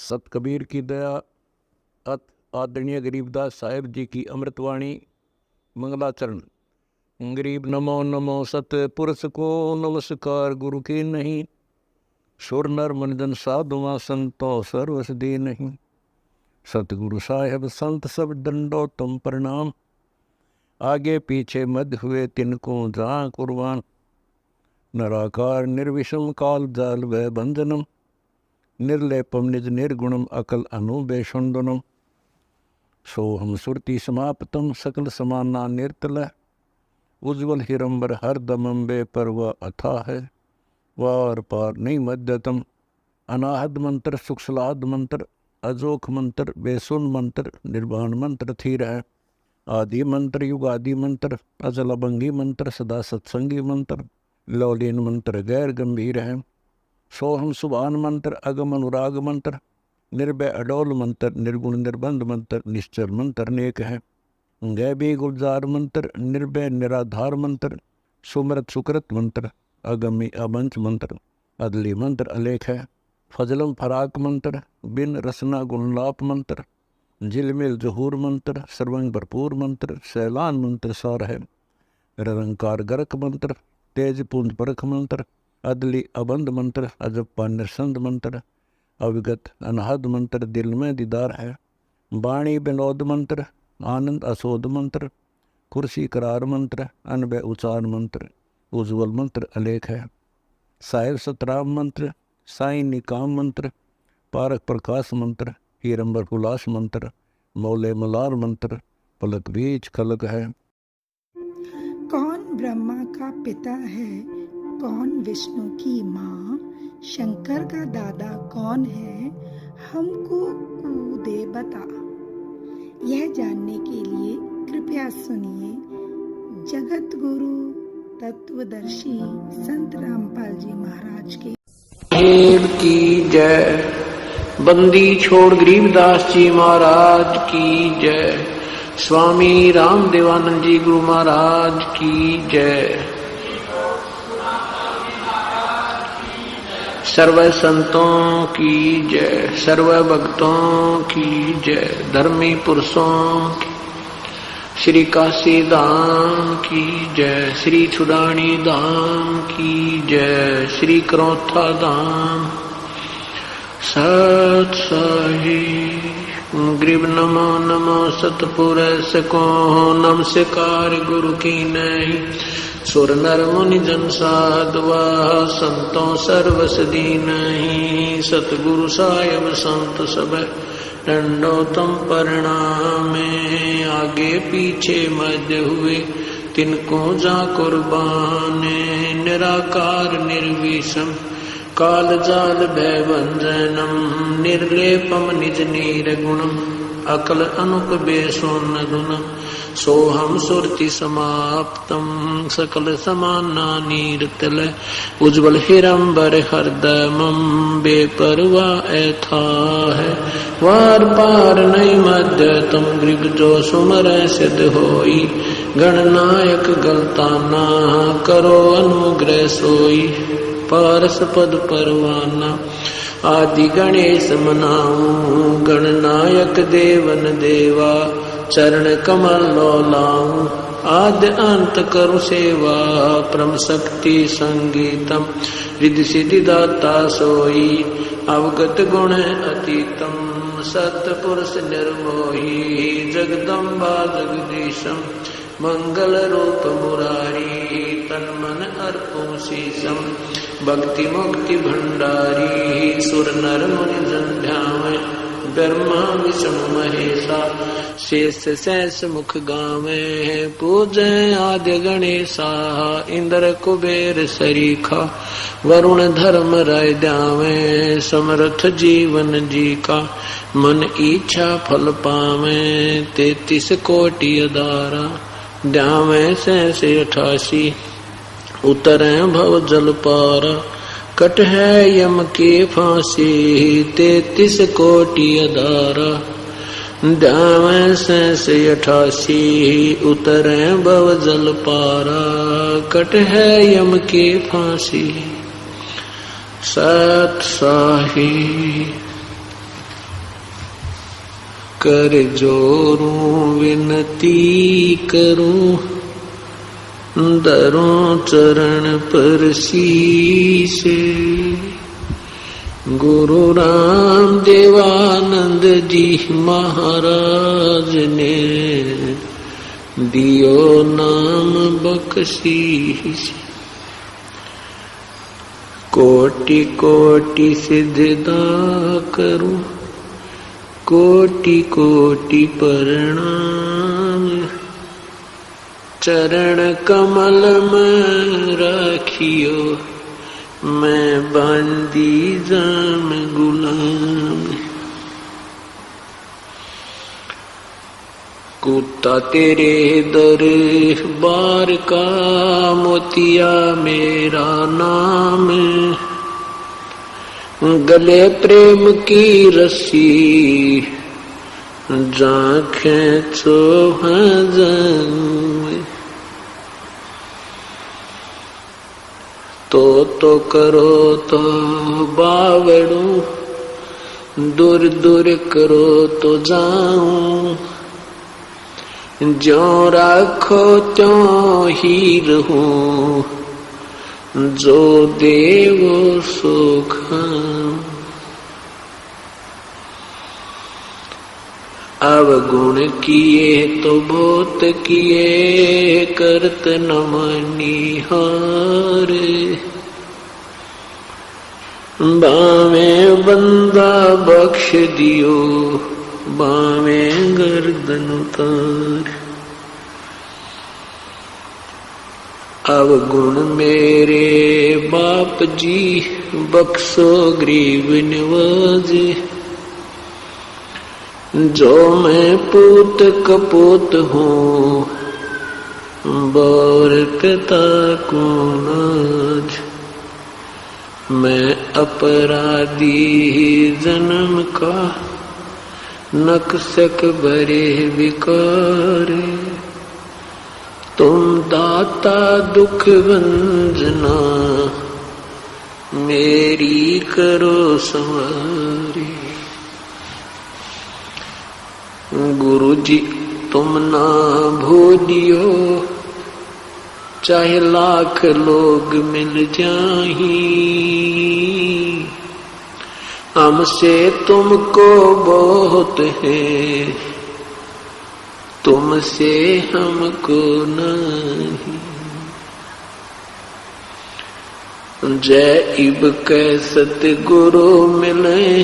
सत कबीर की दया अत आदरणीय गरीबदास साहेब जी की अमृतवाणी मंगलाचरण। गरीब नमो नमो सत पुरुष को नमस्कार गुरु की नहीं, सुर नर मनजन साधुआ संतो सर्वस दी नहीं। सतगुरु साहेब संत सब दंडो तुम प्रणाम, आगे पीछे मध्य हुए तिनको जहाँ कुर्बान। नराकार निर्विषम काल जाल व बंधनम, निर्लेपम निज निर्गुणम अकल अनुबेषुंदनम। सोहम सुरति समाप्तम सकल समाना निर्तल, उज्ज्वल हिरंबर हर दमम बे परव अथा है। वार पार नहीं मध्यतम, अनाहद मंत्र सुखसलाद मंत्र, अजोख मंत्र बेसुन मंत्र, निर्वाण मंत्र थीर है। आदि मंत्र युगादि मंत्र, अजल अभंगी मंत्र, सदा सत्संगी मंत्र, लौलीन मंत्र गैर गंभीर है। सोहम सुभान मंत्र, अगम अनुराग मंत्र, निर्भय अडोल मंत्र, निर्गुण निर्बंध मंत्र, निश्चर मंत्र अनेक है। गैबी गुलजार मंत्र, निर्भय निराधार मंत्र, सुमरत सुकृत मंत्र, अगमी अबंच मंत्र, अदली मंत्र अलेख है। फजलम फराक मंत्र, बिन रसना गुणलाप मंत्र, झिलमिल जहूर मंत्र, सर्वंग भरपूर मंत्र, सैलान मंत्र सार है। निरंकार गरक मंत्र, तेज पुंज परख मंत्र, अदली अबंध मंत्र, अजप्पा निरसंद मंत्र, अविगत अनहद मंत्र, दिल में दीदार है। वाणी विनोद मंत्र, आनंद असोद मंत्र, कुर्सी करार मंत्र, अनबय उचार मंत्र, उज्ज्वल मंत्र अलेख है। साहिब सतराम मंत्र, साई निकाम मंत्र, पारक प्रकाश मंत्र, हीरंबर हुलास मंत्र, मौले मलार मंत्र, पलक बीच खलक है। कौन ब्रह्मा का पिता है, कौन विष्णु की माँ, शंकर का दादा कौन है, हमको दे बता। यह जानने के लिए कृपया सुनिए जगत गुरु तत्वदर्शी संत रामपाल जी महाराज के की जय। बंदी छोड़ गरीबदास जी महाराज की जय। स्वामी राम देवानंद जी गुरु महाराज की जय। सर्व संतों की जय, सर्व भक्तों की जय, धर्मी पुरुषों की, श्री काशी धाम की जय, श्री छुड़ानी धाम की जय, श्री करौथा धाम सत साहिब। गरीब नमो नमो सतपुरुष को नमस्कार गुरु की नहीं, सुर नर मुनि जन साधवा संतों सर्वस दीनहि। सतगुरु साहिब संत सब दंडो तुम प्रणामे, आगे पीछे मध्य हुए तिनको जा कुर्बाने। निराकार निर्विषम काल जाल भय भंजनम, निर्लेपम निज निर्गुणम अकल अनुप बेसोन गुणम। सोहम सुरति समाप्तम सकल समाना नीरतल, उज्ज्वल हिरंबर हरदमम बेपरवा ऐथा है। वार पार नहीं मध्य तुम गृग जो सुमर सिद्ध होई, गणनायक गलताना करो अनुग्रह सोई। पारस पद परवाना आदि गणेश मनाऊं, गणनायक देवन देवा चरण कमल लाऊं। आद्य अंत करु सेवा, परम शक्ति संगीतम, रिद्धि सिद्धि दाता सोई। अवगत गुण अतीतम, सतपुरुष निर्मोही। जगदम्बा जगदीशम, मंगल रूप मुरारी। तन मन अर्पण शीशम, भक्ति मुक्ति भंडारी। सुर नर मुनि जन ध्यावे, ब्रह्मा विष्णु महेशा। शेष सहस मुख गावे, पूजे आद्य गणेशा। इंद्र कुबेर सरीखा, वरुण धर्म राय द्यावे। समर्थ जीवन जी का, मन इच्छा फल पावे। 33 कोटि अदारा, द्यावे 88। उतरे भव जल पारा, कट है यम के फांसी। 33 कोटि अदारा, द्यावे 88। उतरे भव जल पारा, कट है यम के फांसी। सत साहिब। कर जोरूं विनती करूं, धरूं चरण पर शीश। गुरु राम देवानंद जी महाराज ने दियो नाम बख्शीश। कोटि कोटि सिजदा करूं, कोटि कोटि प्रणाम। चरण कमल में राखियो, मैं बांदी जाम गुलाम। कुत्ता तेरे दरबार का, मोतिया मेरा नाम। गले प्रेम की रस्सी, जहाँ खेचो हजम। तो करो तो बावड़ू, दूर दूर करो तो जाऊं। ज्यों राखो त्यों ही रहूं, जो देवो सो खाऊं। अवगुण किए तो बहुत किए, करत न मनिहार। बावे बंदा बख्श दियो, बावे गर्दन उतार। अवगुण मेरे बाप जी, बख्शो गरीब निवाज। जो मैं पूत कपूत हूँ, बोर पिता को नाज। मैं अपराधी जन्म का, नक्सक भरे विकार। तुम दाता दुख भंजना, मेरी करो सवारी। गुरु जी तुम ना भूलियो, चाहे लाख लोग मिल जाही। हमसे तुमको बहुत है, तुमसे हमको नहीं। जय इब कै सतगुरु मिले,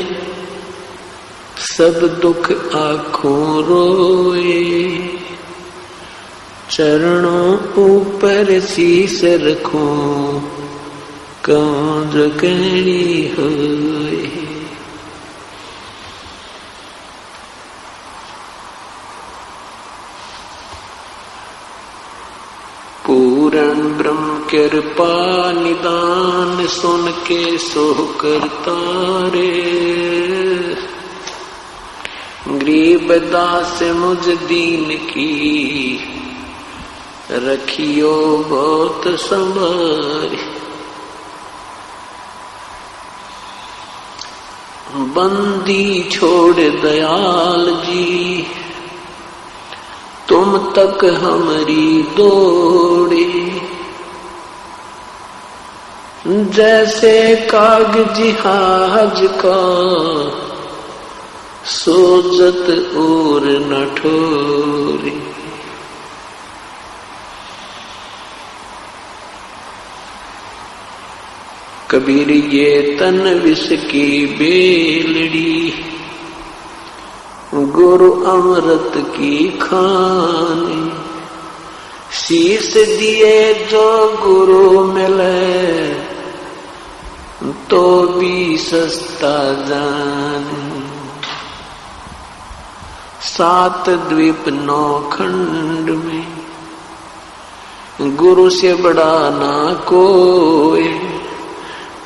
सब दुख आँखों रोए। चरणों ऊपर शीस रखूं, कहूं जो कहनी होए। पूर्ण ब्रह्म कृपा निदान, सुन के सो करता रे। गरीब दास मुझ दीन की, रखियो बहुत संभार। बंदी छोड़ दयाल जी, तुम तक हमारी दौड़े। जैसे कागजी हाज का, सोजत और न ठोरे। कबीर ये तन विष की बेलड़ी, गुरु अमृत की खानी। शीश दिए जो गुरु मिले, तो भी सस्ता जान। 7 द्वीप 9 खंड में, गुरु से बड़ा ना कोई।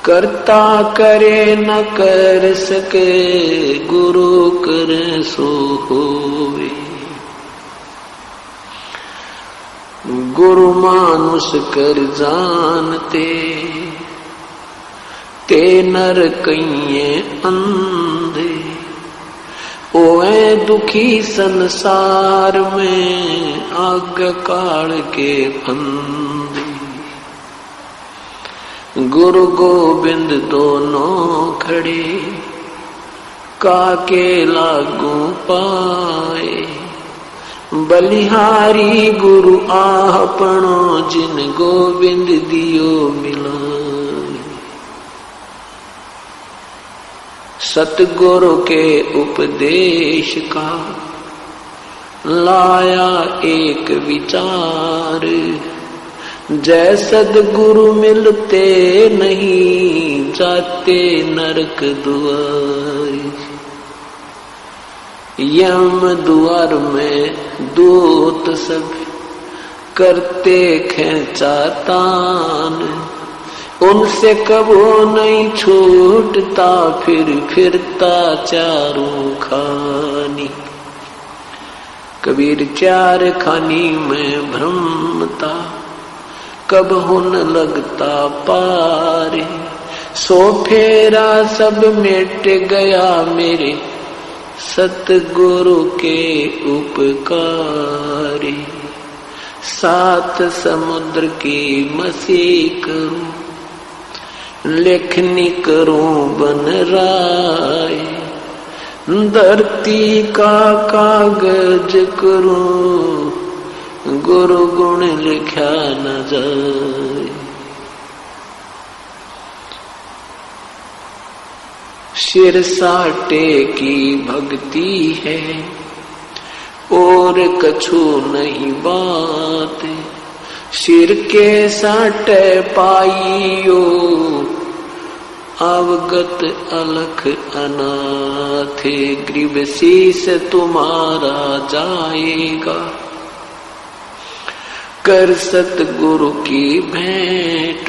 करता करे न कर सके, गुरु करे सो होवे। गुरु मानुष कर जानते, ते नर कइये अंधे। ओए दुखी संसार में आग काल के फंदे, गुरु गोविंद दोनों खड़े काके लागू पाए। बलिहारी गुरु आपनो जिन गोविंद दियो मिलाए। सतगुरु के उपदेश का लाया एक विचार, जय सदगुरु मिलते नहीं जाते नरक द्वार। यम द्वार में दूत सब करते खेचा तान, उनसे कबो नहीं छूटता फिर फिरता चारों खानी। कबीर चार खानी में भ्रमता कब हुन लगता पारे। सो फेरा सब मिट गया मेरे सतगुरु के उपकारे। सात समुद्र की मसी करूं, लेखनी करूं बन राय। धरती का कागज करूं, गुरु गुण लिखा न जाए। सिर साटे की भक्ति है और कछु नहीं बात। सिर के साटे पाइयो अवगत अलख अनाथ। ग्रीव शीस तुम्हारा जाएगा, कर सतगुरु की भेंट।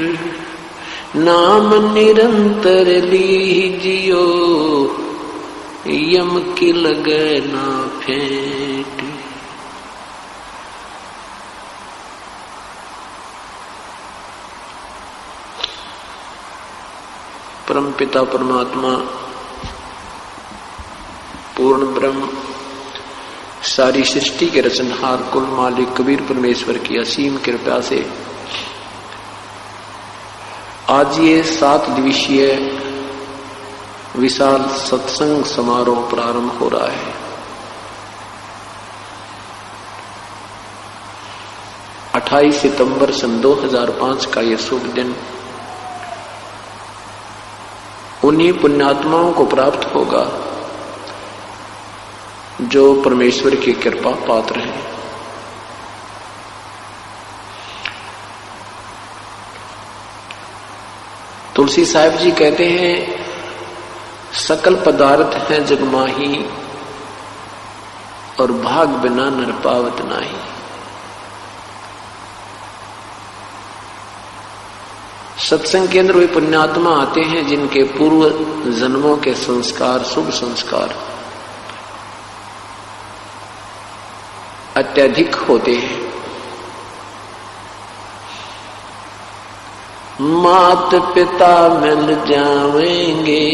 नाम निरंतर लीजियो, यम की लगे ना फेंट। परमपिता परमात्मा पूर्ण ब्रह्म सारी सृष्टि के रचनहार कुल मालिक कबीर परमेश्वर की असीम कृपा से आज ये 7 दिवसीय विशाल सत्संग समारोह प्रारंभ हो रहा है। 28 सितंबर सन 2005 का ये शुभ दिन उन्हीं पुण्यात्माओं को प्राप्त होगा जो परमेश्वर की कृपा पात्र हैं। तुलसी साहिब जी कहते हैं, सकल पदार्थ है जगमाही और भाग बिना नर पावत नाही। सत्संग के अंदर वे पुण्यात्मा आते हैं जिनके पूर्व जन्मों के संस्कार, शुभ संस्कार अत्यधिक होते हैं। मात पिता मिल जावेंगे,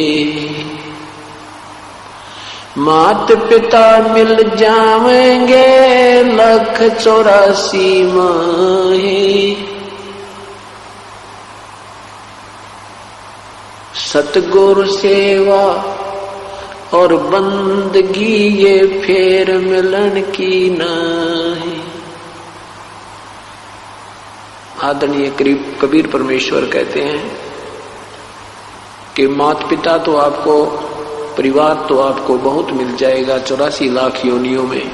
मात पिता मिल जावेंगे, 184 माहे। सतगुरु सेवा और बंदगी ये फेर मिलन की नाही। आदरणीय कबीर परमेश्वर कहते हैं कि माता पिता तो आपको, परिवार तो आपको बहुत मिल जाएगा 84 लाख योनियों में।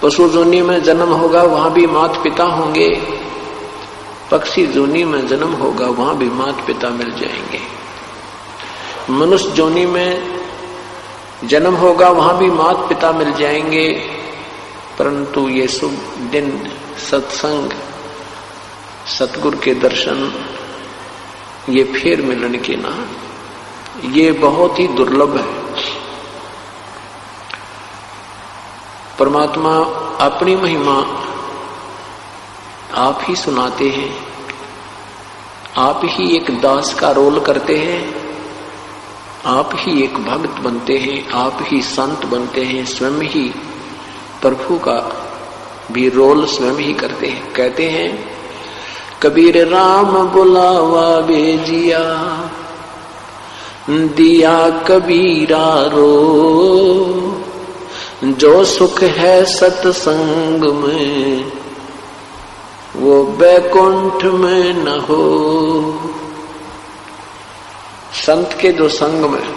पशु जोनी में जन्म होगा वहां भी माता पिता होंगे, पक्षी जोनी में जन्म होगा वहां भी माता पिता मिल जाएंगे। मनुष्य जोनी में जन्म होगा वहां भी माता पिता मिल जाएंगे। परंतु ये शुभ दिन सत्संग, सतगुरु के दर्शन, ये फिर मिलन के ना, ये बहुत ही दुर्लभ है। परमात्मा अपनी महिमा आप ही सुनाते हैं, आप ही एक दास का रोल करते हैं आप ही एक भक्त बनते हैं, आप ही संत बनते हैं, स्वयं ही प्रभु का भी रोल स्वयं ही करते हैं। कहते हैं कबीर राम बुलावा बेजिया, दिया कबीरा रो, जो सुख है सत्संग में वो बैकुंठ में न हो। संत के जो संग में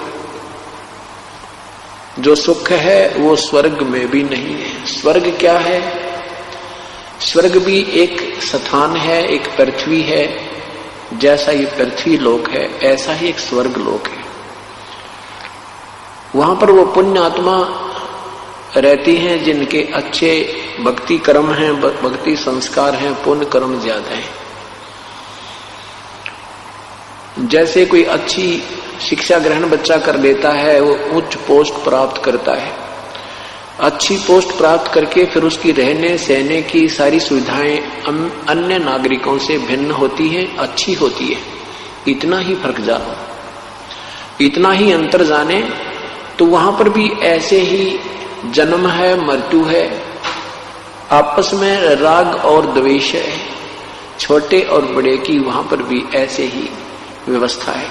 जो सुख है वो स्वर्ग में भी नहीं है। स्वर्ग क्या है? स्वर्ग भी एक स्थान है, एक पृथ्वी है। जैसा ये पृथ्वी लोक है ऐसा ही एक स्वर्ग लोक है। वहां पर वो पुण्य आत्मा रहती हैं जिनके अच्छे भक्ति कर्म हैं, भक्ति संस्कार हैं, पुण्य कर्म ज्यादा हैं। जैसे कोई अच्छी शिक्षा ग्रहण बच्चा कर लेता है, वो उच्च पोस्ट प्राप्त करता है। अच्छी पोस्ट प्राप्त करके फिर उसकी रहने सहने की सारी सुविधाएं अन्य नागरिकों से भिन्न होती है, अच्छी होती है। इतना ही फर्क जानो, इतना ही अंतर जाने तो वहां पर भी ऐसे ही जन्म है, मृत्यु है, आपस में राग और द्वेष है, छोटे और बड़े की वहां पर भी ऐसे ही व्यवस्था है।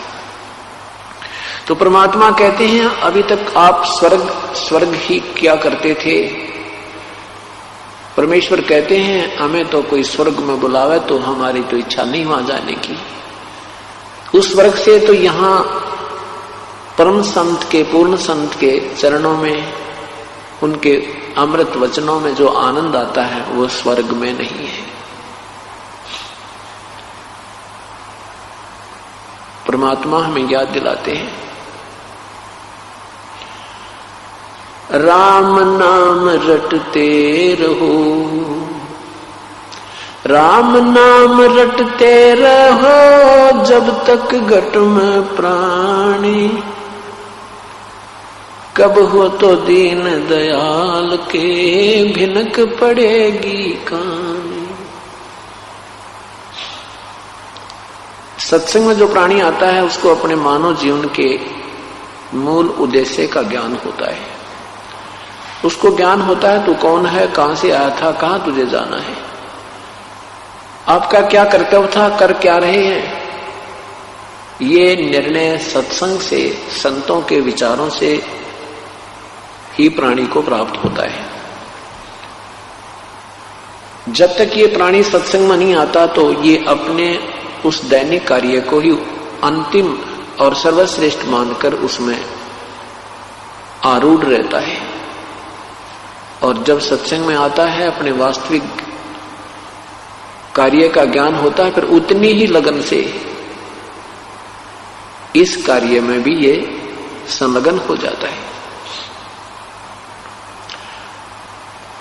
तो परमात्मा कहते हैं अभी तक आप स्वर्ग ही क्या करते थे। परमेश्वर कहते हैं हमें तो कोई स्वर्ग में बुलावे तो हमारी तो इच्छा नहीं वहां जाने की। उस स्वर्ग से तो यहां परम संत के, पूर्ण संत के चरणों में, उनके अमृत वचनों में जो आनंद आता है वो स्वर्ग में नहीं है। परमात्मा हमें याद दिलाते हैं राम नाम रटते रहो, राम नाम रटते रहो जब तक घट में प्राणी, कब हो तो दीन दयाल के भिनक पड़ेगी कहानी। सत्संग में जो प्राणी आता है उसको अपने मानव जीवन के मूल उद्देश्य का ज्ञान होता है। उसको ज्ञान होता है तू कौन है, कहां से आया था, कहां तुझे जाना है, आपका क्या कर्तव्य था, कर क्या रहे हैं। ये निर्णय सत्संग से, संतों के विचारों से ही प्राणी को प्राप्त होता है। जब तक ये प्राणी सत्संग में नहीं आता तो ये अपने उस दैनिक कार्य को ही अंतिम और सर्वश्रेष्ठ मानकर उसमें आरूढ़ रहता है। और जब सत्संग में आता है, अपने वास्तविक कार्य का ज्ञान होता है, फिर उतनी ही लगन से इस कार्य में भी ये संलग्न हो जाता है।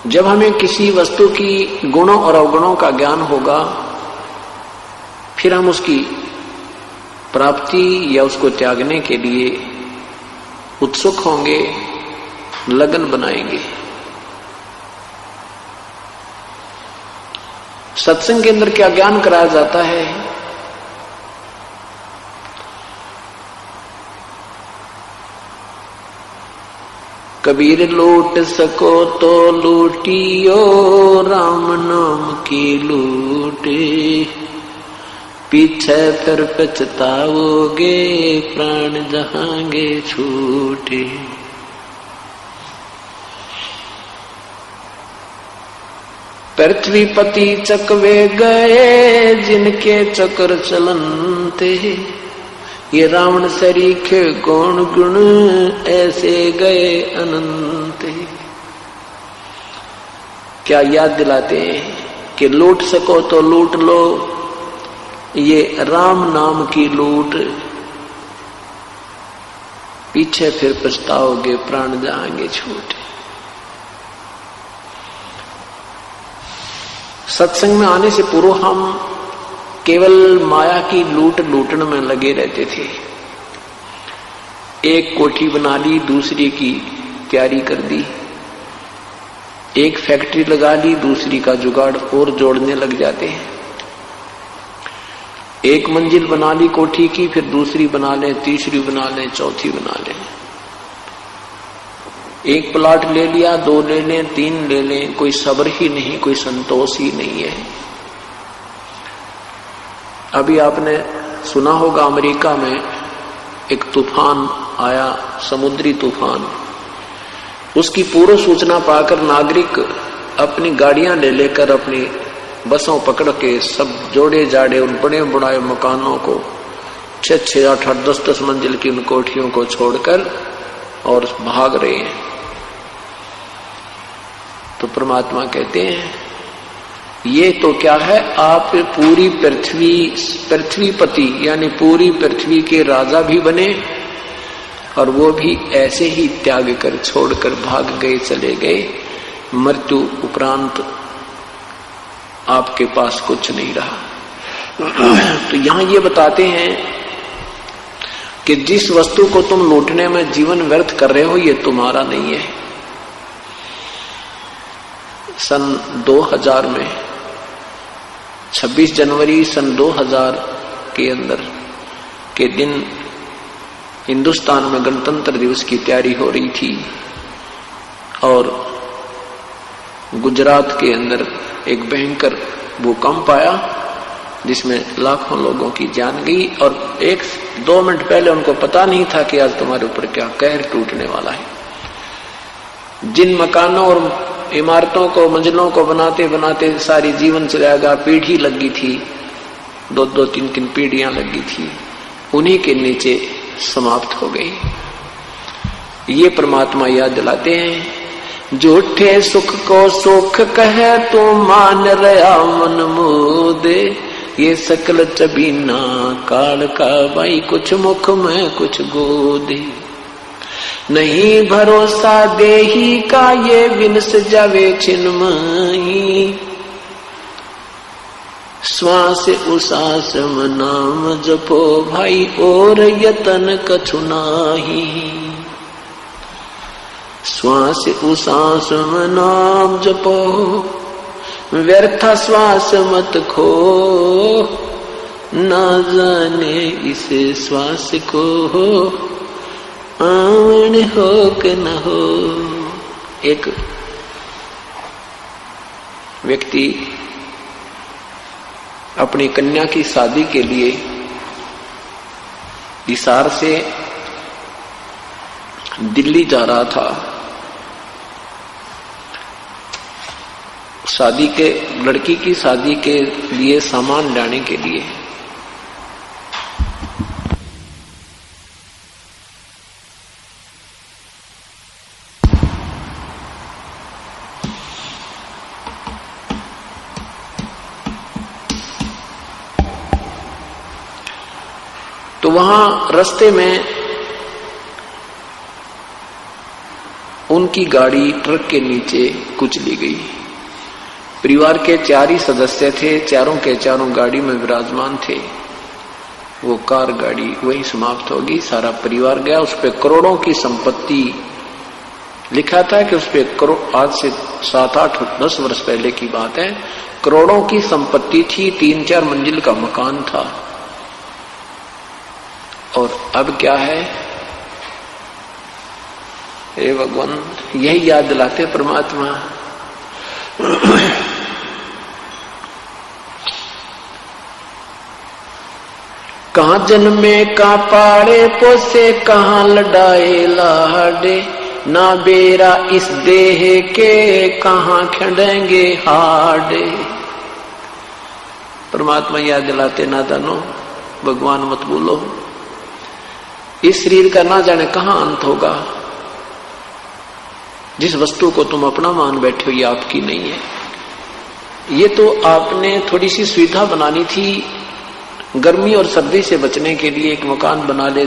जब हमें किसी वस्तु की गुणों और अवगुणों का ज्ञान होगा, फिर हम उसकी प्राप्ति या उसको त्यागने के लिए उत्सुक होंगे, लगन बनाएंगे। सत्संग के अंदर क्या ज्ञान कराया जाता है? कबीर लूट सको तो लूटियो, राम नाम की लूटे, पीछे फिर पछताओगे, प्राण जहांगे छूटे। पृथ्वीपति चकवे गए जिनके चक्र चलनते, ये रावण सरीखे गौण गुण ऐसे गए अनंत। क्या याद दिलाते हैं कि लूट सको तो लूट लो, ये राम नाम की लूट, पीछे फिर पछताओगे, प्राण जाएंगे छूटे। सत्संग में आने से पूर्व हम केवल माया की लूटने में लगे रहते थे। एक कोठी बना ली, दूसरी की तैयारी कर दी, एक फैक्ट्री लगा ली, दूसरी का जुगाड़ और जोड़ने लग जाते हैं। एक मंजिल बना ली कोठी की, फिर दूसरी बना ले, तीसरी बना ले, चौथी बना ले। एक प्लाट ले लिया, 2 ले लें, 3 ले लें, कोई सब्र ही नहीं, कोई संतोष ही नहीं है। अभी आपने सुना होगा अमेरिका में एक तूफान आया, समुद्री तूफान। उसकी पूर्व सूचना पाकर नागरिक अपनी गाड़ियां ले लेकर अपनी बसों पकड़ के सब जोड़े जाड़े उन बड़े बड़े मकानों को 6-6, 8-8, 10-10 मंजिल की उन कोठियों को छोड़कर और भाग रहे हैं। तो परमात्मा कहते हैं ये तो क्या है, आप पूरी पृथ्वीपति यानी पूरी पृथ्वी के राजा भी बने और वो भी ऐसे ही त्याग कर छोड़कर भाग गए, चले गए। मृत्यु उपरांत आपके पास कुछ नहीं रहा। तो यहां ये बताते हैं कि जिस वस्तु को तुम लूटने में जीवन व्यर्थ कर रहे हो ये तुम्हारा नहीं है। सन 2000 में 26 जनवरी सन 2000 के अंदर के दिन हिंदुस्तान में गणतंत्र दिवस की तैयारी हो रही थी और गुजरात के अंदर एक भयंकर भूकंप आया जिसमें लाखों लोगों की जान गई और 1-2 मिनट पहले उनको पता नहीं था कि आज तुम्हारे ऊपर क्या कहर टूटने वाला है। जिन मकानों और इमारतों को, मंजिलों को बनाते बनाते सारी जीवन चलाएगा, पीढ़ी लगी थी, 2-2, 3-3 पीढ़ियां लगी थी, उन्हीं के नीचे समाप्त हो गई। ये परमात्मा याद दिलाते हैं, झूठे सुख को सुख कहे तो मान रहा मन मोदे, ये सकल चबीना काल का भाई, कुछ मुख में कुछ गोदे। नहीं भरोसा देही का ये विनस जावे छिन्मयी, श्वास उसास नाम जपो भाई और यतन कछु नाही। श्वास उसास नाम जपो व्यर्थ श्वास मत खो, ना जाने इस श्वास को आवन हो कि न हो। एक व्यक्ति अपनी कन्या की शादी के लिए हिसार से दिल्ली जा रहा था, शादी के लड़की की शादी के लिए सामान लाने के लिए। तो वहां रास्ते में उनकी गाड़ी ट्रक के नीचे कुचली गई। परिवार के 4 ही सदस्य थे, चारों के चारों गाड़ी में विराजमान थे। वो कार गाड़ी वही समाप्त होगी, सारा परिवार गया। उस पे करोड़ों की संपत्ति, लिखा था कि उस पे करोड़, आज से 7-8-10 वर्ष पहले की बात है, करोड़ों की संपत्ति थी, 3-4 मंजिल का मकान था। और अब क्या है, हे भगवान, यही याद दिलाते परमात्मा। कहाँ जन्मे का पाड़े पोसे, कहाँ लड़ाए लाडे, ना बेरा इस देह के, कहाँ खड़ेंगे हाडे। परमात्मा याद दिलाते, नादानो भगवान मत भूलो, इस शरीर का ना जाने कहाँ अंत होगा। जिस वस्तु को तुम अपना मान बैठे हो ये आपकी नहीं है। ये तो आपने थोड़ी सी सुविधा बनानी थी, गर्मी और सर्दी से बचने के लिए एक मकान बना ले,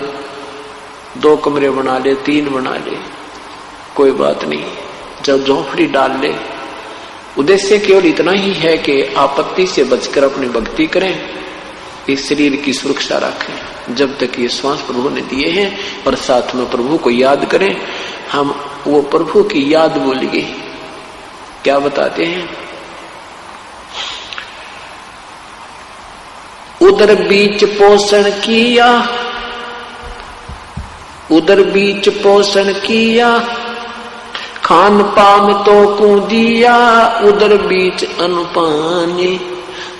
2 कमरे बना ले, 3 बना ले, कोई बात नहीं, जब झोंपड़ी डाल ले। उद्देश्य केवल इतना ही है कि आपत्ति से बचकर अपनी भक्ति करें, इस शरीर की सुरक्षा रखें जब तक ये श्वास प्रभु ने दिए हैं, और साथ में प्रभु को याद करें। हम वो प्रभु की याद बोलिए। क्या बताते हैं, उदर बीच पोषण किया, उदर बीच पोषण किया, खान पान तो को दिया, उदर बीच अनुपानी,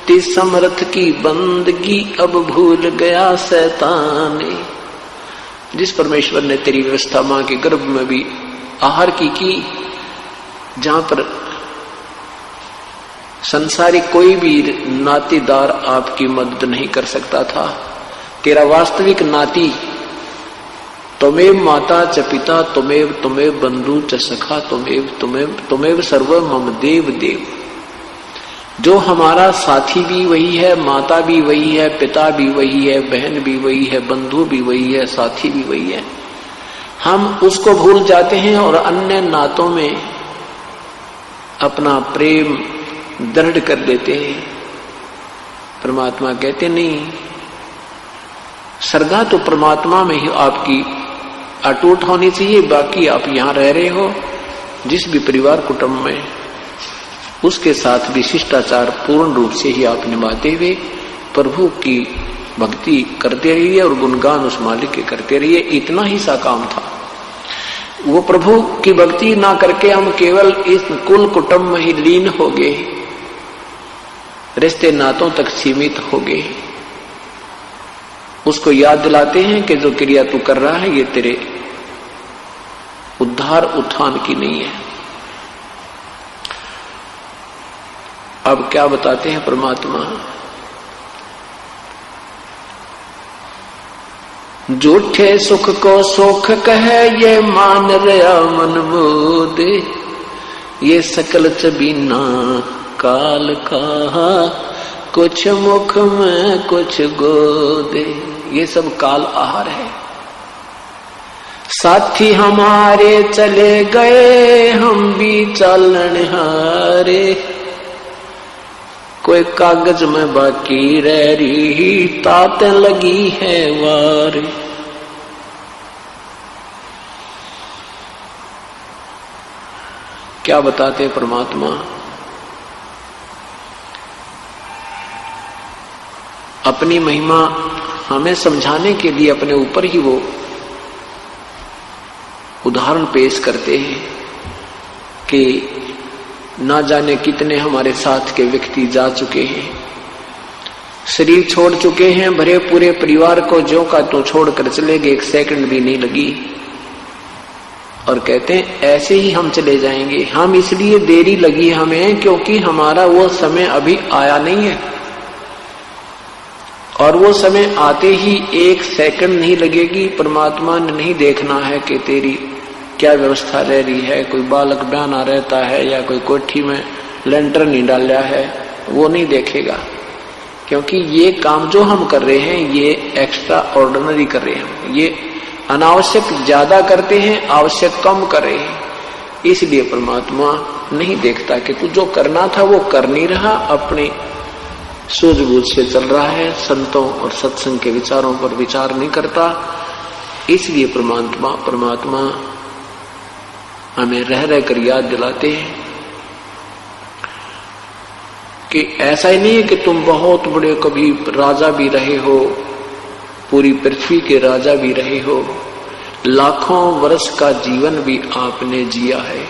ते समर्थ की बंदगी अब भूल गया शैतानी। जिस परमेश्वर ने तेरी व्यवस्था मां के गर्भ में भी आहार की जहां पर संसारिक कोई भी नातेदार आपकी मदद नहीं कर सकता था, तेरा वास्तविक नाती त्वमेव माता च पिता त्वमेव बंधु च सखा त्वमेव सर्व मम देव देव। जो हमारा साथी भी वही है, माता भी वही है, पिता भी वही है, बहन भी वही है, बंधु भी वही है, साथी भी वही है। हम उसको भूल जाते हैं और अन्य नातों में अपना प्रेम दृढ़ कर देते हैं। परमात्मा कहते नहीं, श्रद्धा तो परमात्मा में ही आपकी अटूट होनी चाहिए। बाकी आप यहां रह रहे हो जिस भी परिवार कुटुंब में, उसके साथ भी शिष्टाचार पूर्ण रूप से ही आप निभाते हुए प्रभु की भक्ति करते रहिए और गुणगान उस मालिक के करते रहिए। इतना ही सा काम था। वो प्रभु की भक्ति ना करके हम केवल इस कुल कुटुंब में ही लीन हो गए, रिश्ते नातों तक सीमित हो गए। उसको याद दिलाते हैं कि जो क्रिया तू कर रहा है ये तेरे उद्धार उत्थान की नहीं है। अब क्या बताते हैं परमात्मा, झूठे सुख को सुख कहे ये मान रहा मन मोदे, ये सकल चबीना काल का कुछ मुख में कुछ गोदे। ये सब काल आहार है। साथी हमारे चले गए हम भी चलन हारे, कोई कागज में बाकी रह रही तात लगी है वार। क्या बताते परमात्मा, अपनी महिमा हमें समझाने के लिए अपने ऊपर ही वो उदाहरण पेश करते हैं कि ना जाने कितने हमारे साथ के व्यक्ति जा चुके हैं, शरीर छोड़ चुके हैं, भरे पूरे परिवार को ज्यों का तो छोड़कर चले गए, एक सेकंड भी नहीं लगी। और कहते हैं ऐसे ही हम चले जाएंगे। हम इसलिए देरी लगी हमें क्योंकि हमारा वो समय अभी आया नहीं है, और वो समय आते ही एक सेकंड नहीं लगेगी। परमात्मा ने नहीं देखना है कि तेरी क्या व्यवस्था रह रही है, कोई बालक बयाना रहता है या कोई कोठी में लेंटर नहीं डाला है, वो नहीं देखेगा। क्योंकि ये काम जो हम कर रहे हैं ये एक्स्ट्रा ऑर्डिनरी कर रहे हैं, ये अनावश्यक ज्यादा करते हैं, आवश्यक कम कर रहे हैं। इसलिए परमात्मा नहीं देखता कि तू जो करना था वो कर नहीं रहा, अपने सूझबूझ से चल रहा है, संतों और सत्संग के विचारों पर विचार नहीं करता। इसलिए परमात्मा हमें रह रह कर याद दिलाते हैं कि ऐसा ही नहीं है कि तुम बहुत बड़े कभी राजा भी रहे हो, पूरी पृथ्वी के राजा भी रहे हो, लाखों वर्ष का जीवन भी आपने जिया है।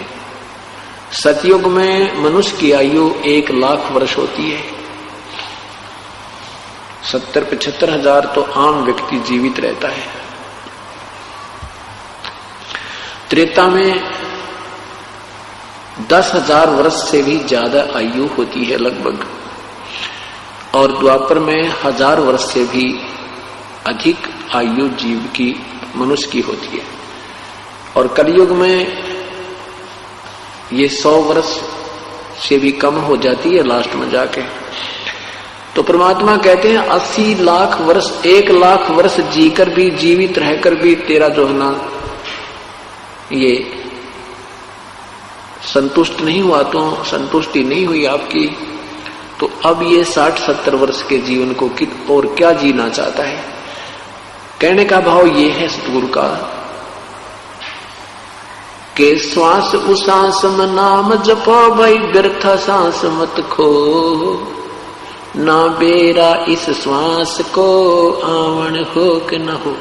सतयुग में मनुष्य की आयु 1 लाख वर्ष होती है, 70-75 हजार तो आम व्यक्ति जीवित रहता है। त्रेता में 10,000 वर्ष से भी ज्यादा आयु होती है लगभग, और द्वापर में 1000 वर्ष से भी अधिक आयु जीव की मनुष्य की होती है, और कलयुग में ये 100 वर्ष से भी कम हो जाती है लास्ट में जाके। तो परमात्मा कहते हैं 80 लाख वर्ष, 1 लाख वर्ष जीकर भी, जीवित रहकर भी तेरा जो है ना ये संतुष्ट नहीं हुआ, तो संतुष्टि नहीं हुई आपकी, तो अब ये 60-70 वर्ष के जीवन को और क्या जीना चाहता है। कहने का भाव ये है सतगुरु का कि श्वास उसास में नाम जपो भाई, व्यर्थ सांस मत खो, ना बेरा इस श्वास को आवन हो कि न हो।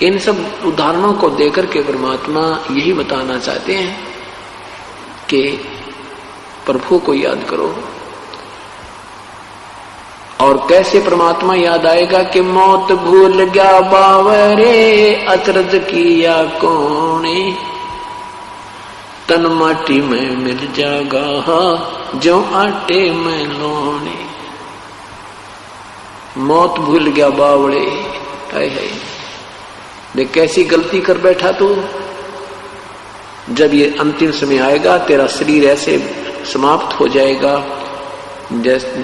इन सब उदाहरणों को देकर के परमात्मा यही बताना चाहते हैं कि प्रभु को याद करो। और कैसे परमात्मा याद आएगा कि मौत भूल गया बावरे अचरज किया कौने, तन माटी में मिल जागा जो आटे में लोने। मौत भूल गया बावड़े, हाय हाय देख कैसी गलती कर बैठा तू। जब ये अंतिम समय आएगा तेरा शरीर ऐसे समाप्त हो जाएगा जैसे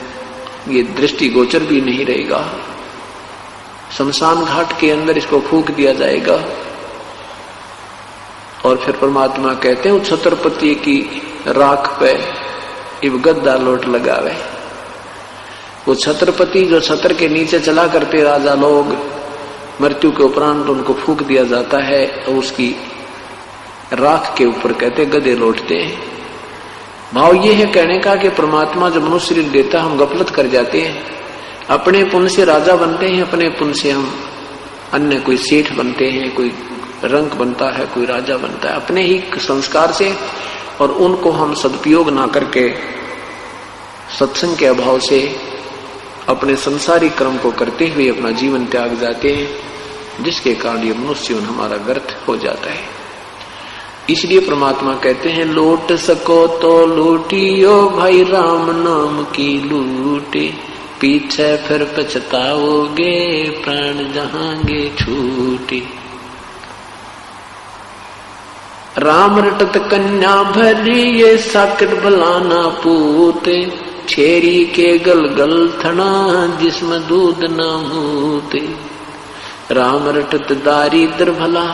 ये दृष्टि गोचर भी नहीं रहेगा। शमशान घाट के अंदर इसको फूंक दिया जाएगा। और फिर परमात्मा कहते हैं छत्रपति की राख पे इब गद्दा लोट लगावे। वो छत्रपति जो छत्र के नीचे चला करते राजा लोग, मृत्यु के उपरांत उनको फूंक दिया जाता है और उसकी राख के ऊपर कहते गधे लौटते हैं। भाव ये है कहने का कि परमात्मा जब मनुष्य शरीर देता हम गफलत कर जाते हैं। अपने पुण्य से राजा बनते हैं, अपने पुण्य से हम अन्य कोई सेठ बनते हैं, कोई रंक बनता है, कोई राजा बनता है अपने ही संस्कार से। और उनको हम सदुपयोग ना करके सत्संग के अभाव से अपने संसारिक कर्म को करते हुए अपना जीवन त्याग जाते हैं, जिसके कारण ये मनुष्य जीवन हमारा व्यर्थ हो जाता है। इसलिए परमात्मा कहते हैं लूट सको तो लूटियो भाई राम नाम की लूटे, पीछे फिर पछताओगे प्राण जहांगे छूटे। राम रटत कन्या भरी ये साकर बलाना पूते, छेरी के गल गल थना जिसमें दूध न मूते। राम रटत दारिद्र भला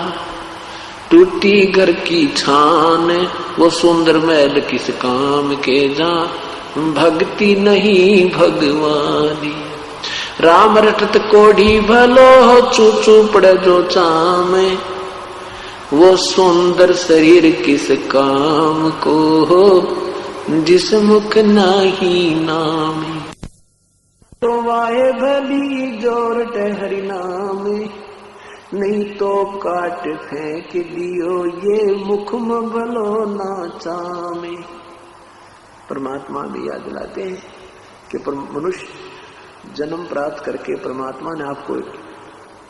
टूटी घर की छान, वो सुंदर महल किस काम के जा भक्ति नहीं भगवानी। राम रटत कोढ़ी भलो चूचू पड़े जो चामे, वो सुंदर शरीर किस काम को हो जिस मुख नाही नाम। तो वाहे भली जोरट हरि नाम, नहीं तो काट फेंक दियो ये मुख में भलो ना चामे। परमात्मा भी याद दिलाते हैं कि मनुष्य जन्म प्राप्त करके परमात्मा ने आपको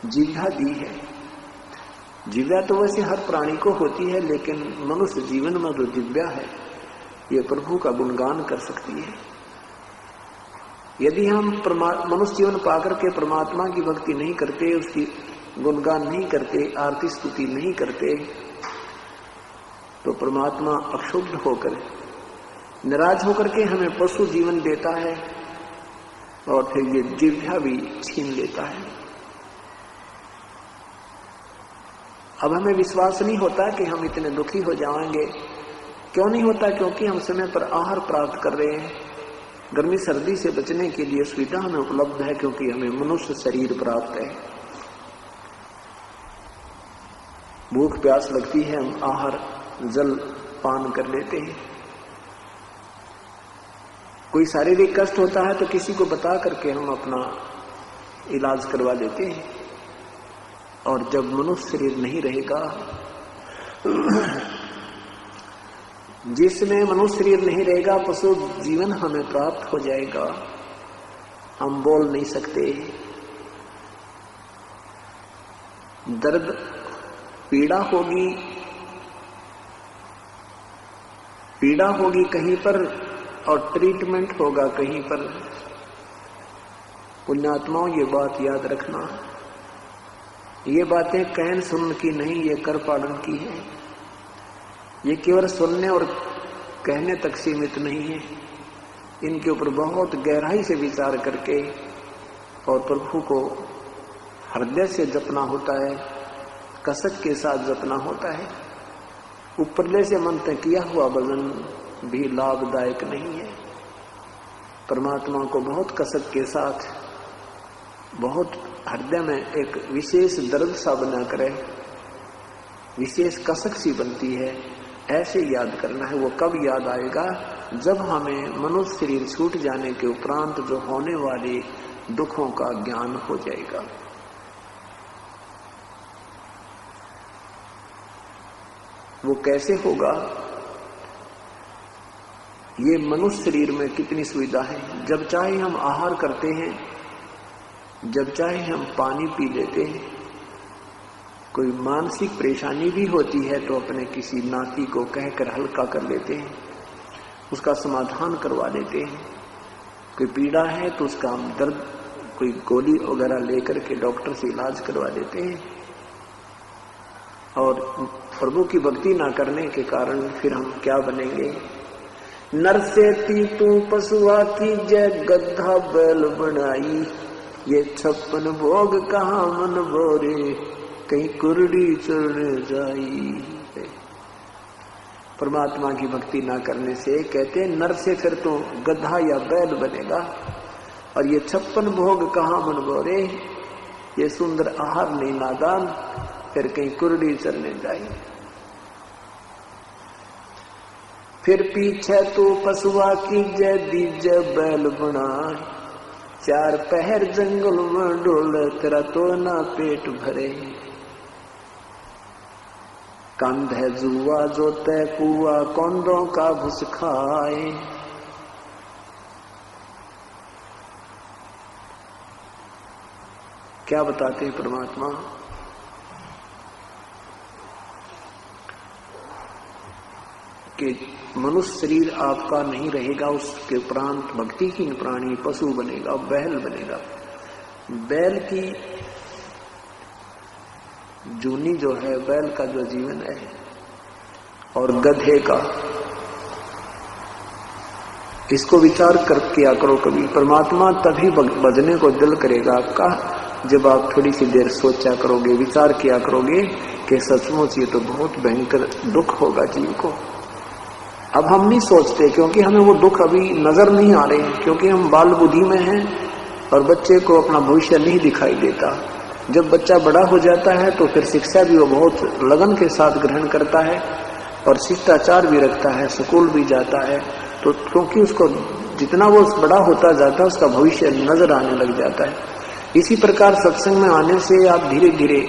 जिह्वा दी है। जिह्वा तो वैसे हर प्राणी को होती है, लेकिन मनुष्य जीवन में जो जिह्वा है ये प्रभु का गुणगान कर सकती है। यदि हम मनुष्य जीवन पाकर के परमात्मा की भक्ति नहीं करते, उसकी गुणगान नहीं करते, आरती स्तुति नहीं करते, तो परमात्मा अक्षुब्ध होकर नाराज होकर के हमें पशु जीवन देता है और फिर ये जिह्वा भी छीन लेता है। अब हमें विश्वास नहीं होता कि हम इतने दुखी हो जाएंगे। क्यों नहीं होता? क्योंकि हम समय पर आहार प्राप्त कर रहे हैं। गर्मी सर्दी से बचने के लिए सुविधा हमें उपलब्ध है, क्योंकि हमें मनुष्य शरीर प्राप्त है। भूख प्यास लगती है, हम आहार जल पान कर लेते हैं। कोई शारीरिक कष्ट होता है तो किसी को बता करके हम अपना इलाज करवा लेते हैं। और जब मनुष्य शरीर नहीं रहेगा, जिसमें मनुष्य शरीर नहीं रहेगा, पशु जीवन हमें प्राप्त हो जाएगा। हम बोल नहीं सकते, दर्द पीड़ा होगी कहीं पर और ट्रीटमेंट होगा कहीं पर। पुण्यात्माओं ये बात याद रखना, ये बातें कहन सुनने की नहीं, ये कर पालन की है। ये केवल सुनने और कहने तक सीमित नहीं है, इनके ऊपर बहुत गहराई से विचार करके और प्रभु को हृदय से जपना होता है, कसक के साथ जपना होता है। ऊपरले से मन तक किया हुआ भजन भी लाभदायक नहीं है। परमात्मा को बहुत कसक के साथ, बहुत हृदय में एक विशेष दर्द सा बना करे, विशेष कसक सी बनती है ऐसे याद करना है। वो कब याद आएगा? जब हमें मनुष्य शरीर छूट जाने के उपरांत जो होने वाले दुखों का ज्ञान हो जाएगा। वो कैसे होगा? ये मनुष्य शरीर में कितनी सुविधा है। जब चाहे हम आहार करते हैं, जब चाहे हम पानी पी लेते हैं। कोई मानसिक परेशानी भी होती है तो अपने किसी नाती को कहकर हल्का कर लेते हैं, उसका समाधान करवा लेते हैं। कोई पीड़ा है तो उसका हम दर्द कोई गोली वगैरह लेकर के डॉक्टर से इलाज करवा देते हैं। और प्रभु की भक्ति ना करने के कारण फिर हम क्या बनेंगे? नर से तू पशुआ की जय गधा बैल बनाई, ये 56 भोग कहाँ मन बोरे, कहीं कुरडी चढ़ने जाई। परमात्मा की भक्ति ना करने से कहते हैं नर से फिर तो गधा या बैल बनेगा, और ये 56 भोग कहाँ मन बोरे, ये सुंदर आहार नहीं नादान, फिर कहीं कुरडी चढ़ने जाई। फिर पीछे तो पशुआ की जय दीज बैल बना, 4 पहर जंगल में डोले, तेरा तो ना पेट भरे। कंध है जुआ जो तय कुआ, कौंदों का भुस खाए। क्या बताते हैं परमात्मा? कि मनुष्य शरीर आपका नहीं रहेगा, उसके उपरांत भक्तिहीन प्राणी पशु बनेगा, बैल बनेगा। बैल की जूनी जो है, बैल का जो जीवन है, और गधे का, इसको विचार कर किया करो कभी। परमात्मा तभी बजने को दिल करेगा आपका जब आप थोड़ी सी देर सोचा करोगे, विचार किया करोगे कि सचमुच ये तो बहुत भयंकर दुख होगा जीव को। अब हम नहीं सोचते क्योंकि हमें वो दुख अभी नजर नहीं आ रहे हैं, क्योंकि हम बाल बुद्धि में हैं और बच्चे को अपना भविष्य नहीं दिखाई देता। जब बच्चा बड़ा हो जाता है तो फिर शिक्षा भी वो बहुत लगन के साथ ग्रहण करता है और शिष्टाचार भी रखता है, स्कूल भी जाता है। तो क्योंकि उसको जितना वो बड़ा होता जाता है उसका भविष्य नजर आने लग जाता है। इसी प्रकार सत्संग में आने से आप धीरे धीरे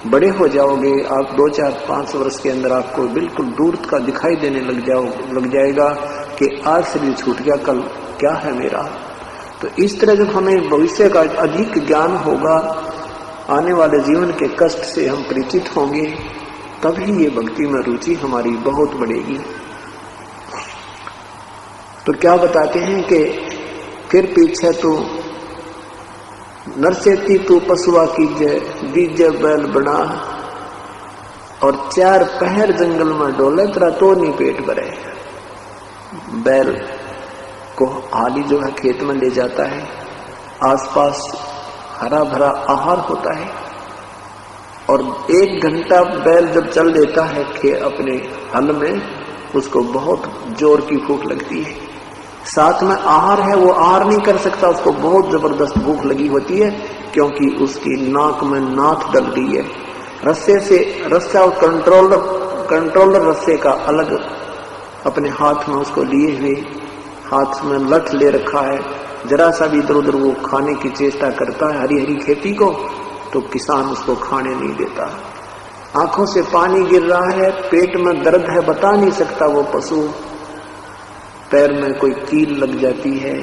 बड़े हो जाओगे। आप 2, 4, 5 वर्ष के अंदर आपको बिल्कुल दूर का दिखाई देने लग जाएगा कि आज शरीर छूट गया, कल क्या है मेरा। तो इस तरह जब हमें भविष्य का अधिक ज्ञान होगा, आने वाले जीवन के कष्ट से हम परिचित होंगे, तभी ये भक्ति में रुचि हमारी बहुत बढ़ेगी। तो क्या बताते हैं कि फिर पीछे तो नरसेती तू पशुआ की जय दीज बैल बना, और 4 पहर जंगल में डोले, तेरा तो नहीं पेट भरे। बैल को हाली जो है खेत में ले जाता है, आसपास हरा भरा आहार होता है, और 1 घंटा बैल जब चल देता है अपने हल में, उसको बहुत जोर की भूख लगती है। साथ में आहार है, वो आहार नहीं कर सकता, उसको बहुत जबरदस्त भूख लगी होती है, क्योंकि उसकी नाक में नाथ डल गई है। रस्से से रस्सा और कंट्रोलर रस्से का अलग अपने हाथ में उसको लिए हुए, हाथ में लठ ले रखा है। जरा सा भी इधर उधर वो खाने की चेष्टा करता है हरी हरी खेती को, तो किसान उसको खाने नहीं देता। आंखों से पानी गिर रहा है, पेट में दर्द है, बता नहीं सकता वो पशु। पैर में कोई कील लग जाती है,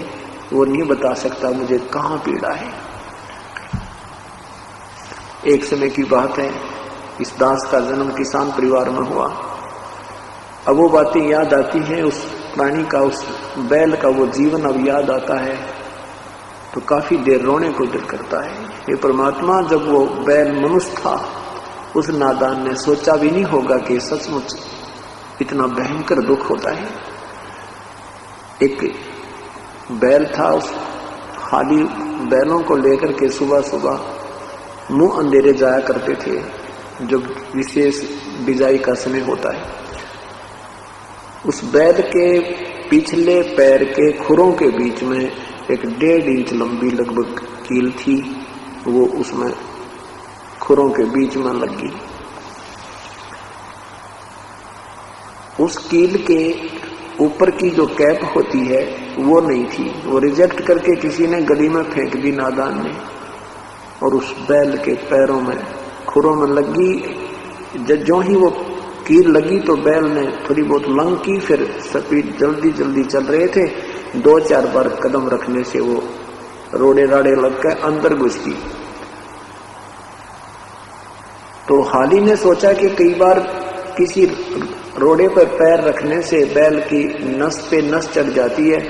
वो नहीं बता सकता मुझे कहाँ पीड़ा है। एक समय की बात है, इस दास का जन्म किसान परिवार में हुआ। अब वो बातें याद आती हैं, उस प्राणी का, उस बैल का वो जीवन अब याद आता है, तो काफी देर रोने को दिल करता है। ये परमात्मा, जब वो बैल मनुष्य था, उस नादान ने सोचा भी नहीं होगा कि सचमुच इतना भयंकर दुख होता है। एक बैल था, उस खाली बैलों को लेकर के सुबह सुबह मुंह अंधेरे जाया करते थे, जब विशेष बिजाई का समय होता है। उस बैल के पिछले पैर के खुरों के बीच में एक 1.5 इंच लंबी लगभग कील थी, वो उसमें खुरों के बीच में लगी। उस कील के ऊपर की जो कैप होती है वो नहीं थी, वो रिजेक्ट करके किसी ने गली में फेंक दी नादान ने, और उस बैल के पैरों में खुरों में लगी। जो ही वो कील लगी तो बैल ने थोड़ी बहुत लंग की, फिर स्पीड जल्दी जल्दी चल रहे थे, 2-4 बार कदम रखने से वो रोड़े राड़े लग के अंदर घुस गई। तो हाली ने सोचा कि कई बार किसी रोड़े पर पैर रखने से बैल की नस पे नस चढ़ जाती है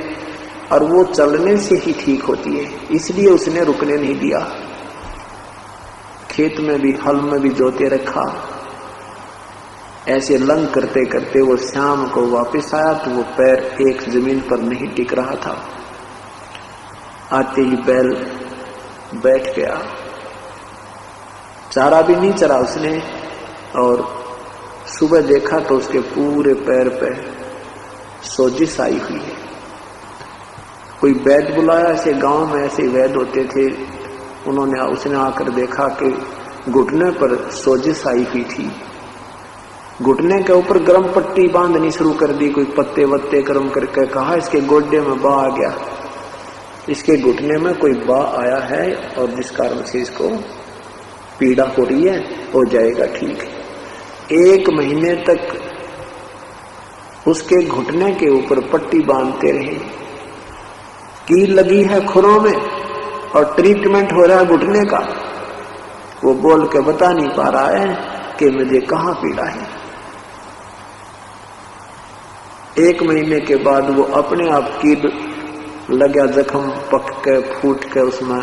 और वो चलने से ही ठीक होती है, इसलिए उसने रुकने नहीं दिया। खेत में भी हल में भी जोते रखा। ऐसे लंग करते करते वो शाम को वापस आया तो वो पैर एक जमीन पर नहीं टिक रहा था। आते ही बैल बैठ गया, चारा भी नहीं चरा उसने, और सुबह देखा तो उसके पूरे पैर पे सोजिश आई हुई है। कोई वैद्य बुलाया, ऐसे गांव में ऐसे वैद्य होते थे, उसने आकर देखा कि घुटने पर सोजिश आई हुई थी। घुटने के ऊपर गर्म पट्टी बांधनी शुरू कर दी, कोई पत्ते वत्ते गर्म करके कहा इसके गोड्डे में बा आ गया, इसके घुटने में कोई बा आया है और जिस कारण से इसको पीड़ा हो रही है, हो जाएगा ठीक। 1 महीने तक उसके घुटने के ऊपर पट्टी बांधते रहे, कील लगी है खुरों में और ट्रीटमेंट हो रहा है घुटने का। वो बोल के बता नहीं पा रहा है कि मुझे कहाँ पीड़ा है। 1 महीने के बाद वो अपने आप कील लगा, जख्म पक के फूट के उसमें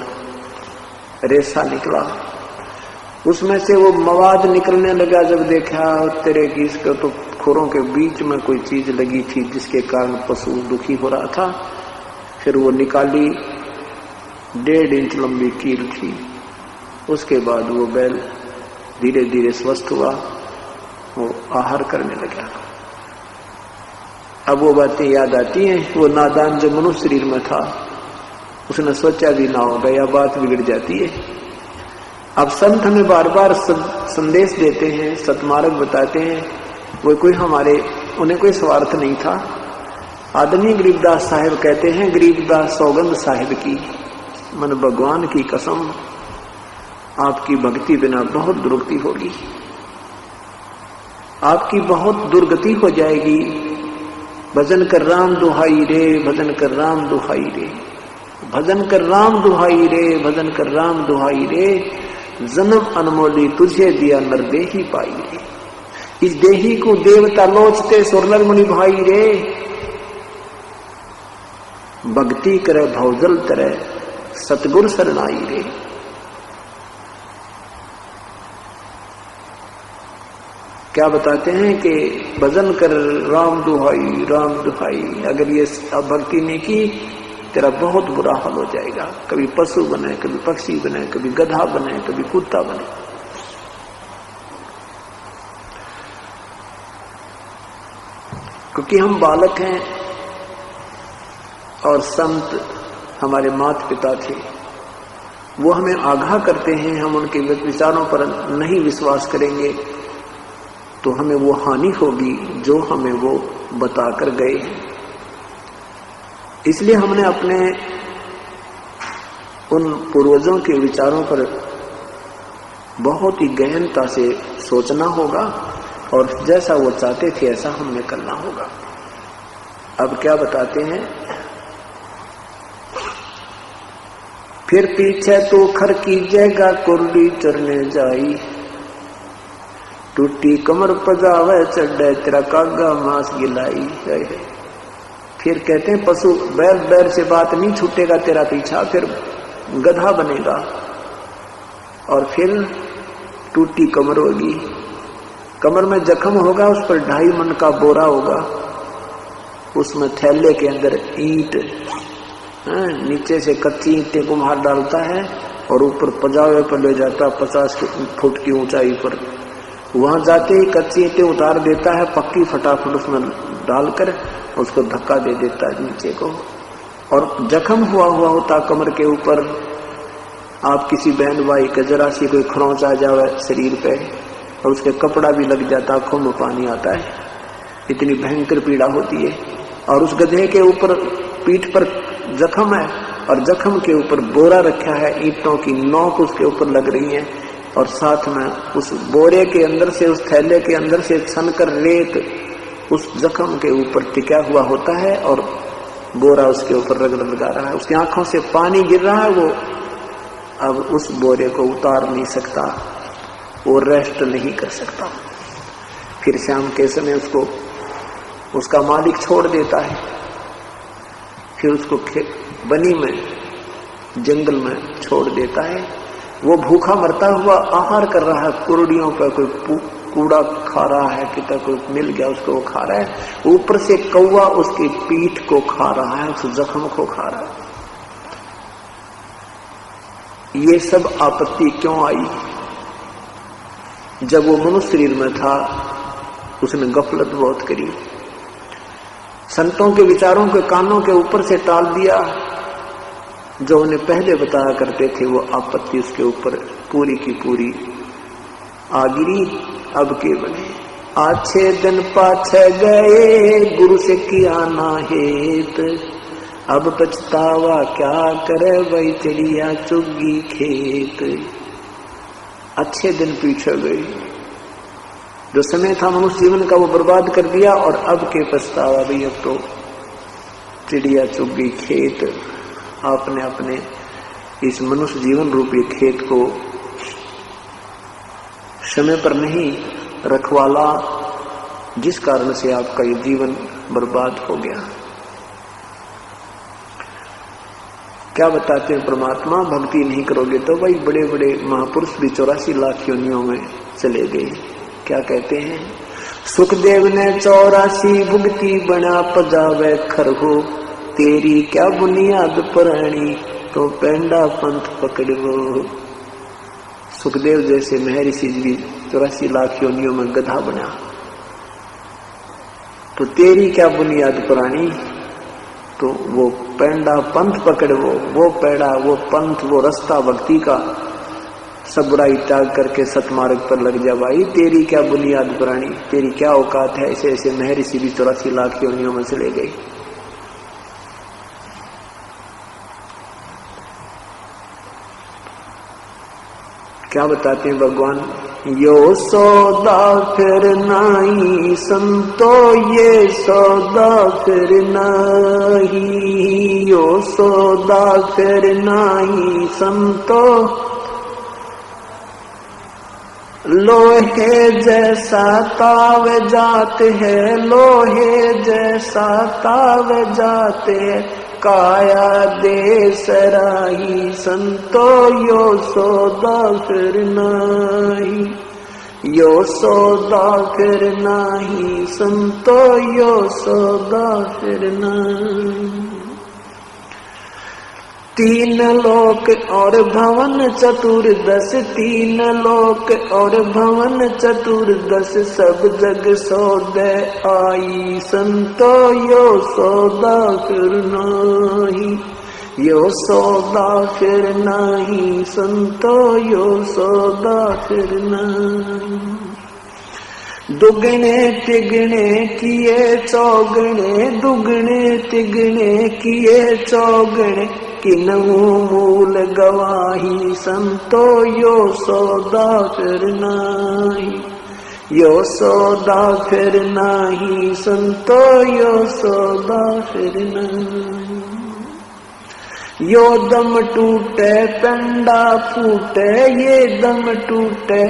रेसा निकला, उसमें से वो मवाद निकलने लगा। जब देखा तेरे की इसके तो खुरों के बीच में कोई चीज लगी थी जिसके कारण पशु दुखी हो रहा था, फिर वो निकाली, 1.5 इंच लंबी कील थी। उसके बाद वो बैल धीरे धीरे स्वस्थ हुआ, वो आहार करने लगा। अब वो बातें याद आती हैं, वो नादान जो मनुष्य शरीर में था उसने सोचा भी ना होगा, यह बात बिगड़ जाती है। अब संत हमें बार बार संदेश देते हैं, सतमार्ग बताते हैं, वो कोई उन्हें कोई स्वार्थ नहीं था। आदरणीय गरीबदास साहिब कहते हैं, गरीबदास सौगंध साहिब की, मन भगवान की कसम, आपकी भक्ति बिना बहुत दुर्गति होगी, आपकी बहुत दुर्गति हो जाएगी। भजन कर राम दुहाई रे, भजन कर राम दुहाई रे, भजन कर राम दुहाई रे, भजन कर राम दुहाई रे, जन्म अनमोली तुझे दिया नर देही पाई रे, इस देही को देवता लोचते सुरनर मुनि भाई रे, भक्ति करे भवजल तरे सतगुर शरणाई रे। क्या बताते हैं कि भजन कर राम दुहाई, राम दुहाई, अगर ये भक्ति नहीं की तेरा बहुत बुरा हाल हो जाएगा। कभी पशु बने, कभी पक्षी बने, कभी गधा बने, कभी कुत्ता बने। क्योंकि हम बालक हैं और संत हमारे माता पिता थे, वो हमें आगाह करते हैं, हम उनके विचारों पर नहीं विश्वास करेंगे तो हमें वो हानि होगी जो हमें वो बताकर गए हैं। इसलिए हमने अपने उन पूर्वजों के विचारों पर बहुत ही गहनता से सोचना होगा और जैसा वो चाहते थे ऐसा हमने करना होगा। अब क्या बताते हैं, फिर पीछे तो खर की जगह कुर्ली चरने जाई, टूटी कमर पजावे चढ़े तेरा कागा मांस गिलाई। फिर कहते हैं पशु बैल बैल से बात नहीं छूटेगा तेरा पीछा, फिर गधा बनेगा और फिर टूटी कमर होगी, कमर में जख्म होगा, उस पर 2.5 मन का बोरा होगा, उसमें थैले के अंदर ईंट, नीचे से कच्ची ईंटें कुम्हार डालता है और ऊपर पजावे पर ले जाता 50 फुट की ऊंचाई पर। वहां जाते ही कच्ची ईंटें उतार देता है, पक्की फटाफट उसमें डालकर उसको धक्का दे देता है नीचे को, और जख्म हुआ होता कमर के ऊपर। आप किसी बहन भाई का जरा सी कोई खरोंच आ जावे शरीर पे और उसके कपड़ा भी लग जाता, आंखों में पानी आता है, इतनी भयंकर पीड़ा होती है। और उस गधे के ऊपर पीठ पर जख्म है और जख्म के ऊपर बोरा रखा है, ईंटों की नोक उसके ऊपर लग रही है और साथ में उस बोरे के अंदर से, उस थैले के अंदर से छनकर रेत उस जख्म के ऊपर टिका हुआ होता है और बोरा उसके ऊपर रगड़ लगा रहा है। उसकी आंखों से पानी गिर रहा है। वो अब उस बोरे को उतार नहीं सकता, वो रेस्ट नहीं कर सकता। फिर शाम के समय उसको उसका मालिक छोड़ देता है। फिर उसको बनी में, जंगल में छोड़ देता है। वो भूखा मरता हुआ आहार कर रहा है, कुर्डियों पर कोई कूड़ा खा रहा है, कितना कोई मिल गया उसको वो खा रहा है। ऊपर से कौवा उसकी पीठ को खा रहा है, उस जख्म को खा रहा है। ये सब आपत्ति क्यों आई? जब वो मनुष्य शरीर में था उसने गफलत बहुत करी, संतों के विचारों के कानों के ऊपर से टाल दिया। जो उन्हें पहले बताया करते थे वो आपत्ति उसके ऊपर पूरी की पूरी आ गिरी। अब के बने आछे दिन पाछे गए, गुरु से किया ना हेत, अब पछतावा क्या करे, वही चिड़िया चुगी खेत। अच्छे दिन पीछे गए, जो समय था मनुष्य जीवन का वो बर्बाद कर दिया और अब के पछतावा भी, अब तो चिड़िया चुगी खेत। आपने अपने इस मनुष्य जीवन रूपी खेत को समय पर नहीं रखवाला, जिस कारण से आपका ये जीवन बर्बाद हो गया। क्या बताते हैं परमात्मा? भक्ति नहीं करोगे तो भाई बड़े बड़े महापुरुष भी 84 लाख योनियों में चले गए। क्या कहते हैं? सुखदेव ने 84 भुगती बना पजावे खरगो, तेरी क्या बुनियाद पुरानी, तो पेंडा पंथ पकड़ो। सुखदेव जैसे महर्षि भी 84 लाख योनियों में गधा बना, तो तेरी क्या बुनियाद पुरानी, तो वो पेंडा पंथ पकड़, वो पेड़ा, वो पंथ, वो रास्ता भक्ति का, सब बुराई त्याग करके सतमार्ग पर लग जा भाई। तेरी क्या बुनियाद पुरानी, तेरी क्या औकात है। ऐसे ऐसे महर्षि भी 84 लाख योनियों में चले गए। क्या बताते हैं भगवान? यो सौदा फिर नहीं संतो, ये सौदा फिर नहीं, यो सौदा फिर नहीं संतो, लोहे जैसा ताव जात है, लोहे जैसा ताव जाते, काया दे सराही संतो, यो सौदा फिर नहीं, यो सौदा फिर नहीं संतो, यो सौदा फिर नहीं। 3 लोक और भवन चतुर्दश, 3 लोक और भवन चतुर्दश, सब जग सौदे आई संतो, यो सौदा फिर नहीं, यो सौदा फिर नहीं संतो, यो सौदा फिर नहीं। दुगने तिगने किए चौगने, दुगने तिगने किए चौगने, किन्हू मूल गवाही संतो, यो सौदा फिर नहीं, यो सौदा फिर नहीं संतो, यो सौदा फिर नहीं। यो दम टूटे पेंडा फूटे, ये दम टूटे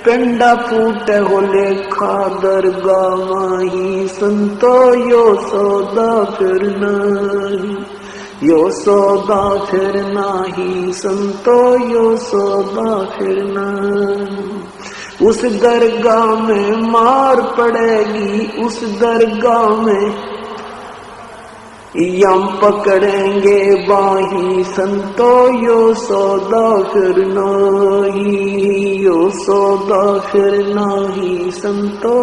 पेंडा फूटे, होले खादर गावाही संतो, यो सौदा फिर नहीं, यो सौदा फिर नहीं संतो, यो सौदा फिर नहीं। उस दरगाह में मार पड़ेगी, उस दरगाह में यम पकड़ेंगे बाही संतो, यो सौदा फिर नहीं, यो सौदा फिर नहीं संतो।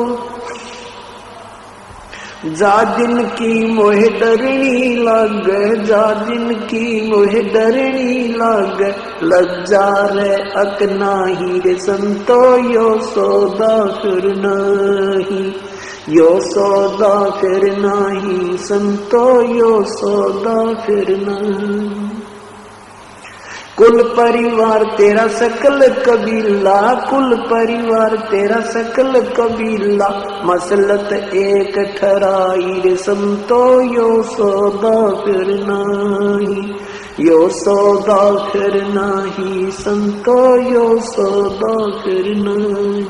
जा दिन की मोह डरनी लग, जा दिन की मोह डरनी लग, लज्जा रे अकनाही रे संतो, यो सौदा फिर नहीं, यो सौदा फिर नाही संतो, यो सौदा फिर नाही। कुल परिवार तेरा सकल कबीला, कुल परिवार तेरा सकल कबीला, मसलत एक ठहराई रे संतो, यो सौदा फिर नाही, यो सौदा फिर नाही संतो, यो सौदा फिर नाही।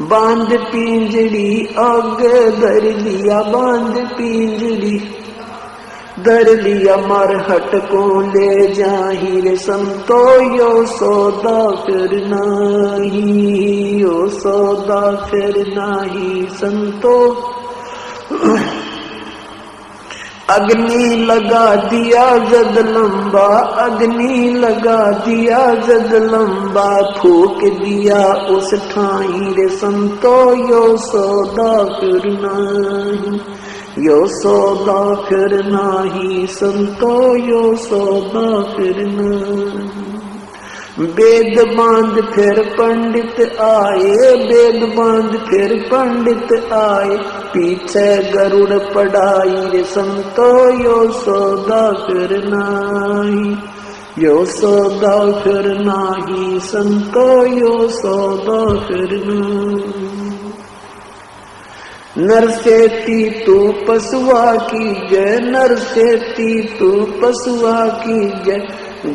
बांध पिंजड़ी आग धर लिया, बांध पिंजड़ी धर लिया, मरहट को ले जाही रे संतो, यो सौदा फिर नाही, यो सौदा फिर नाही संतो। अग्नि लगा दिया जद लंबा, अग्नि लगा दिया जद लंबा, फूक दिया उस ठाई रे संतो, यो सौदा फिर नाही, यो सौदा फिर नाही संतो, यो सौदा फिर नाही। वेद बांध फिर पंडित आए, वेद बांध फिर पंडित आए, पीछे गरुड़ पढ़ाई रे संतो, यो सौदा फिर नाही, यो सौदा फिर नाही संतो, यो सौदा फिर नाही। नर सेती तू पशुआ की जय, नर सेती तू पशुआ की जय,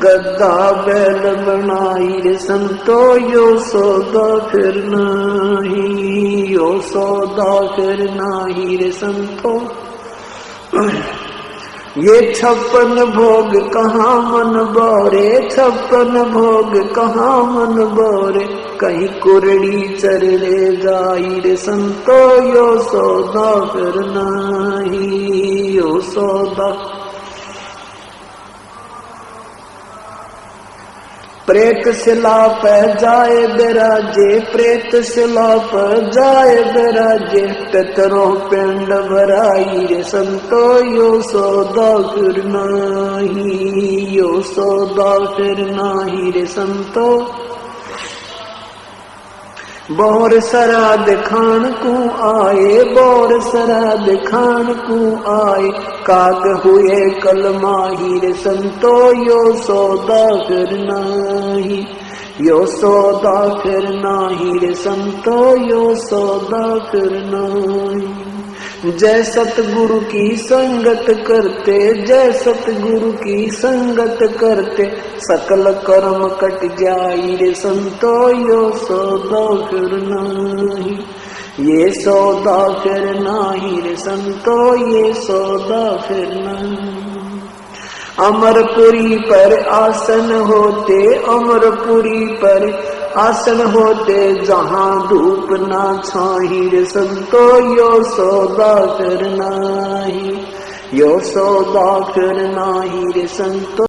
गद्दा बैल बनाई रे संतो, यो सौदा फिर नाही, यो सौदा फिर नाही रे संतो। ये 56 भोग कहाँ मन बोरे, 56 भोग कहाँ मन बोरे, कहीं कुरड़ी चरले जाई रे संतो, यो सौदा फिर नाही, यो सौदा। प्रेत शिला पे जाए बिराजे, प्रेत शिला पर जाए बिराजे, पितरों पिंड भराई रे संतो, यो सौदा फिर नाही, यो सौदा फिर नाही रे संतो। बौर सराद खान को आए, बौर सराद खान को आए, काग हुए कलमाही रे संतो, यो सौदा फिर नाही, यो सौदा फिर नाही रे संतो, यो सौदा फिर नाही। जय सतगुरु की संगत करते, जय सतगुरु की संगत करते, सकल कर्म कट जाई रे संतो, यो सौदा फिर नाही, ये सौदा फिर नाही रे संतो, ये सौदा फिर नाही। अमरपुरी पर आसन होते, अमरपुरी पर आसन होते, जहाँ धूप ना छाही रे संतो, यो सौदा फिर नाही, यो सौदा फिर नाही रे संतो।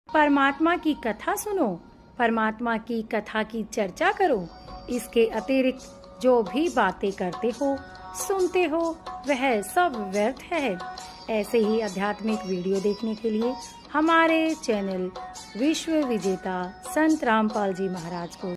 परमात्मा की कथा सुनो, परमात्मा की कथा की चर्चा करो, इसके अतिरिक्त जो भी बातें करते हो, सुनते हो, वह सब व्यर्थ है। ऐसे ही आध्यात्मिक वीडियो देखने के लिए हमारे चैनल विश्व विजेता संत रामपाल जी महाराज को